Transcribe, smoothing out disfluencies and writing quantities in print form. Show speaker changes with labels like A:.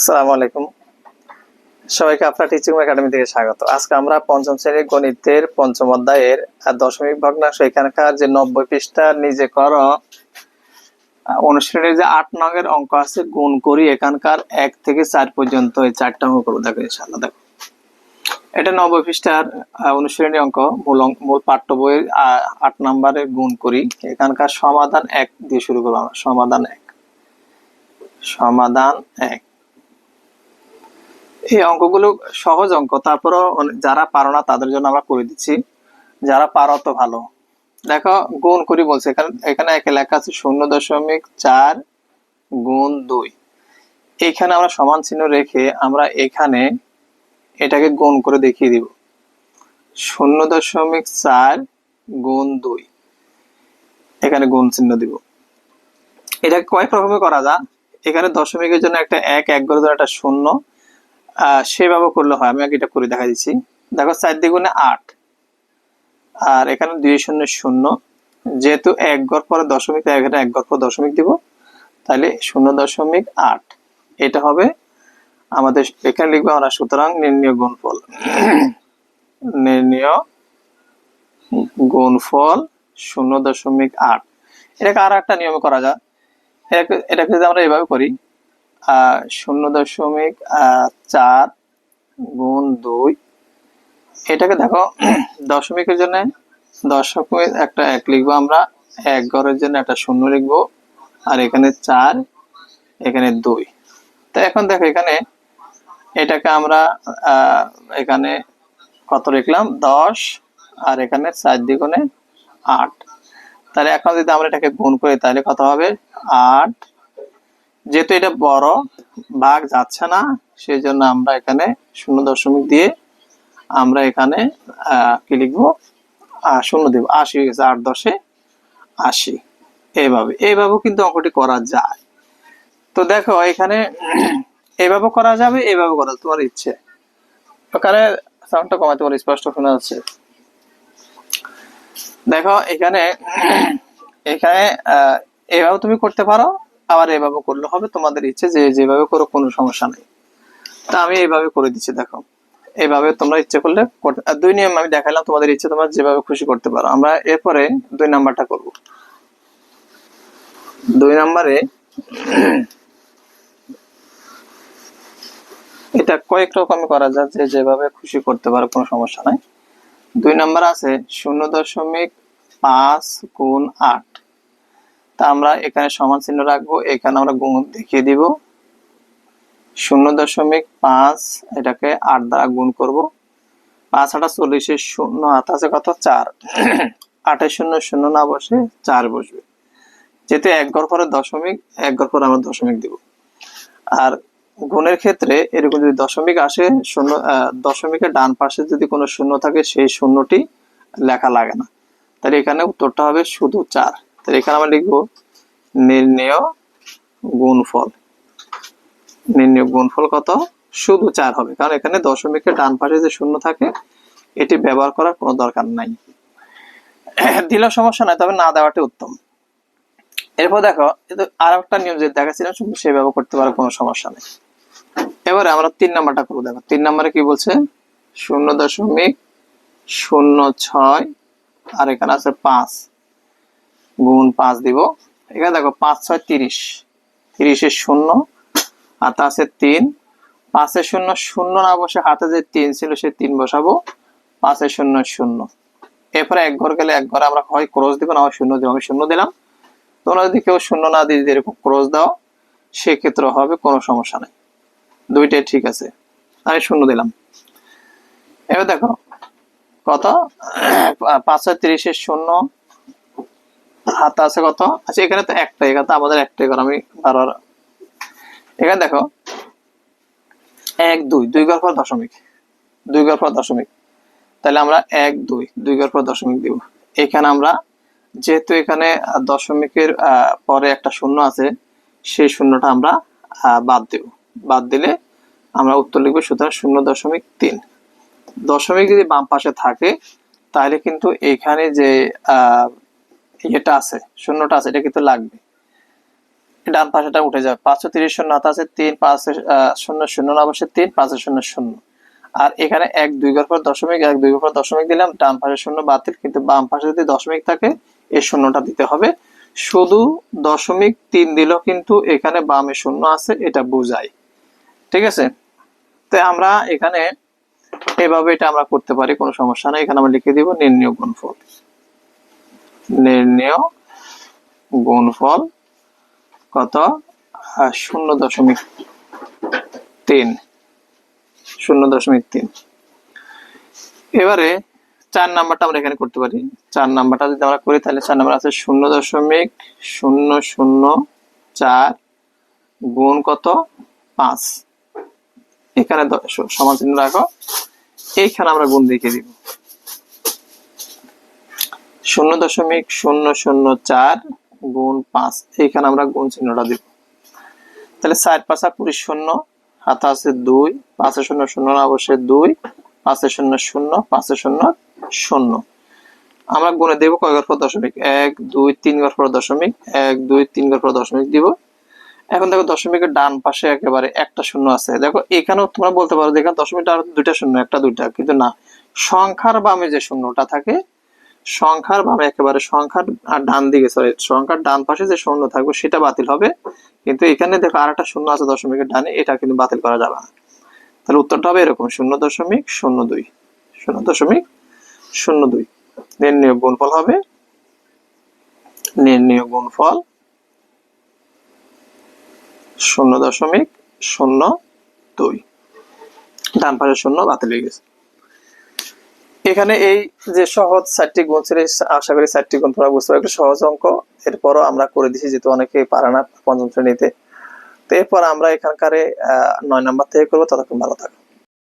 A: আসসালামু আলাইকুম, সবাইকে আপনার টিচিং একাডেমি থেকে স্বাগত। আজকে আমরা পঞ্চম শ্রেণীর গণিতের পঞ্চম অধ্যায়ের দশমিক ভগ্নাংশ এখানকার যে 90 পৃষ্ঠার নিজে কর অনুশীলনের যে 8 নং অঙ্ক আছে গুণ করি এখানকার 1 থেকে 4 পর্যন্ত এই 4টা অঙ্ক করবো। দেখো ইনশাআল্লাহ। দেখো এটা 90 পৃষ্ঠার অনুশীলনী অঙ্ক, মূল পাঠ্য বইয়ের 8 নম্বরের গুণ করি এখানকার সমাধান 1 দিয়ে শুরু করবো আমরা। সমাধান 1। এই অঙ্কগুলো সহজ অঙ্ক, তারপরও যারা পারো না তাদের জন্য আমরা করে দিচ্ছি, যারা পারো তো ভালো। দেখো গুণ করি বলছে, এখানে একে লেখা আছে 0.4 গুণ 2। এখানে আমরা সমান চিহ্ন রেখে আমরা এখানে এটাকে গুণ করে দেখিয়ে দিব। 0.4 গুণ 2, এখানে গুণ চিহ্ন দিব। এটা কয়েক রকমে করা যায়। এখানে দশমিকের জন্য একটা 1, এক ঘরের জন্য একটা 0, সেভাবে করলে হয়। আমি আগে এটা করে দেখা দিচ্ছি। দেখো 4 দ্বিগুণে 8, আর এখানে 2 0 0, যেহেতু 1 ঘর পরে দশমিক, তাই এখানে 1 ঘর পর দশমিক দিব, তাহলে 0.8 এটা হবে আমাদের। এখানে লিখবো আমরা সুতরাং নির্ণয় গুণফল। নির্ণয় গুণফল 0.8। এটাকে আর একটা নিয়মে করা যায়। এটাকে যদি আমরা এভাবে করি 0.4 গুণ 2, এটাকে দেখো দশমিকের জন্য দশমিক একটা 1 লিখবো আমরা, 1 ঘরের জন্য একটা 0 লিখবো, আর এখানে 4, এখানে 2। তো এখন দেখো এখানে এটাকে আমরা এখানে কত লিখলাম 10, আর এখানে 4 দ্বিগুণে 8। তাহলে এখন যদি আমরা এটাকে গুণ করি তাহলে কত হবে 8। যেহেতু এটা বড়, ভাগ যাচ্ছে না, সেই জন্য আমরা এখানে 0 দিয়ে আমরা এখানে কি লিখবো 0 দেব। 80 হয়ে গেছে, 8 10 80। এইভাবেও কিন্তু অঙ্কটি করা যায়। তো দেখো এখানে এইভাবে করা যাবে, এইভাবে করা তোমার ইচ্ছে। ওখানে সাউন্ডটা কমাতে তোমার স্পষ্ট শোনা যাচ্ছে। দেখো এখানে এইভাবে তুমি করতে পারো, আবার এইভাবে করলে হবে, তোমাদের ইচ্ছে, যেভাবে করো কোনো সমস্যা নেই। তা আমি এইভাবে করে দিচ্ছি। দেখো এইভাবে তোমরা ইচ্ছে করলে 2 নিয়ম আমি দেখালাম, তোমাদের ইচ্ছে, তোমরা যেভাবে খুশি করতে পারো। আমরা এরপরে 2 নাম্বারটা করব। 2 নাম্বারে এটা কয়েক রকম করা যায়, যেভাবে খুশি করতে পারো, কোনো সমস্যা নাই। 2 নাম্বার আছে 0.5 গুণ 8। তা আমরা এখানে সমান চিহ্ন রাখবো, এখানে আমরা গুণ দেখিয়ে দিব। 0.5 এটাকে 8 দ্বারা গুণ করব। 5 8 40, 0 হাত আছে কত 4, 8 0 0 না বসে 4 বসবে। যেহেতু 1 ঘর পরে দশমিক, 1 ঘর পরে আমরা দশমিক দিব। আর গুণের ক্ষেত্রে এরকম যদি দশমিক আসে, দশমিকের ডান পাশে যদি কোনো 0 থাকে, সেই 0টি লেখা লাগে না। তাহলে এখানে উত্তরটা হবে শুধু 4। তাহলে এখানে আমরা লিখবো নির্ণেয় গুণফল। নির্ণয় গুণফল কত? শুধু 4 হবে, কারণ এখানে দশমিকের ডান পাশে যে 0 থাকে, এটি ব্যবহার করার কোনো দরকার নাই। দিলে সমস্যা নাই, তবে না দেওয়াটাই উত্তম। এরপর দেখো আর একটা নিয়ম যে দেখাচ্ছিলাম, সেভাবে করতে পারো, কোনো সমস্যা নেই। এবারে আমরা 3 নাম্বারটা করবো। দেখো 3 নাম্বারে কি বলছে 0.06, আর এখানে আছে 5 গুণ 5 দিব। এখানে দেখো 5 6 30, 30 এর 0, হাতে আছে 3, 5 এর 0 0 না বসে হাতে যে 3 ছিল সেই 3 বসাবো, 5 এর 0 0। এরপরে 1 ঘর গেলে 1 ঘরে আমরা হয় ক্রস দিব, না হয় 0 দিব। আমি 0 দিলাম। তোমরা যদি কেউ 0 না দিয়ে যদি এরকম ক্রস দাও, সেক্ষেত্রে হবে, কোনো সমস্যা নাই, দুইটাই ঠিক আছে। আমি 0 দিলাম। এবার দেখো কত 5 6 30 এর 0, হাতে আছে কত, আচ্ছা এখানে তো একটাই, এখানে তো আমাদের একটাই ঘর। আমি বারবার এখানে দেখো 1 2, 2 ঘর পর দশমিক, 2 ঘর পর দশমিক। তাহলে আমরা 1 2, 2 ঘর পর দশমিক দিব। এখানে আমরা যেহেতু এখানে দশমিকের পরে একটা 0 আছে, সেই 0টা আমরা বাদ দেব। বাদ দিলে আমরা উত্তর লিখবো সুতরাং 0.3। দশমিক যদি বাম পাশে থাকে, তাহলে কিন্তু এখানে যে এটা আছে 0টা আছে, এটা কিন্তু লাগবে। ডান পাশেটা উঠে যাবে। 530 শূন্য হাতে আছে 3, 5 শূন্য শূন্য না বসে 3, 5 শূন্য শূন্য। আর এখানে 1 2 ঘর পর দশমিক, 1 2 ঘর পর দশমিক দিলাম, ডান পাশে শূন্য বাতিল, কিন্তু বাম পাশে যদি দশমিক থাকে এই শূন্যটা দিতে হবে। শুধু 0.3 দিলেও কিন্তু এখানে বামে শূন্য আছে, এটা বোঝায়। ঠিক আছে, তো আমরা এখানে এভাবে এটা আমরা করতে পারি, কোনো সমস্যা নেই। এখানে আমরা লিখে দিব নির্ণেয় গুণফল। নির্ণেয় গুণফল কত? 0.3। 0.3। এবারে 4 নাম্বারটা আমরা এখানে করতে পারি। 4 নাম্বারটা যদি আমরা করি তাহলে 4 নাম্বার আছে 0.004 গুণ কত? 5। এখানে সমান চিহ্ন রাখো, এইখানে আমরা গুণ লিখে দিব 0.004 গুণ 5। এইখানে আমরা গুণ চিহ্নটা দিব। তাহলে 4 5 20 শূন্য, হাতে আছে 2, 5 শূন্য শূন্য না বসে 2, 5 শূন্য শূন্য, 5 শূন্য শূন্য। আমরা গুণে দেব কয় ঘর পর দশমিক? 1 2 3 ঘর পর দশমিক, 1 2 3 ঘর পর দশমিক দিব। এখন দেখো দশমিকের ডান পাশে একেবারে একটা শূন্য আছে। দেখো এখানেও তোমরা বলতে পারো দেখেন দশমিকটা আর দুইটা শূন্য, একটা দুইটা, কিন্তু না, সংখ্যার বামে যে শূন্যটা থাকে, সংখ্যার বামে একেবারে সংখ্যার ডান দিকে, সরি সংখ্যার ডান পাশে যে শূন্য থাকবে সেটা বাতিল হবে, কিন্তু এখানে দেখো আর একটা শূন্য আছে দশমিকের ডানে, এটা কিন্তু বাতিল করা যাবে না। তাহলে উত্তরটা হবে এরকম 0.02। 0.02। নির্ণেয় গুণফল হবে, নির্ণেয় গুণফল 0.02। ডান পাশে শূন্য বাতিল হয়ে গেছে। এখানে এই যে সহজ 4টি গুণ ছিল, আশা করি 4টি গুণ তোমরা বুঝতে পারবে, সহজ অঙ্ক। এরপরও আমরা করে দিছি, যেহেতু অনেকে পারে না পঞ্চম শ্রেণীতে। তো এরপর আমরা এখানকার 9 নাম্বার থেকে করবো। ততক্ষণ ভালো থাকো।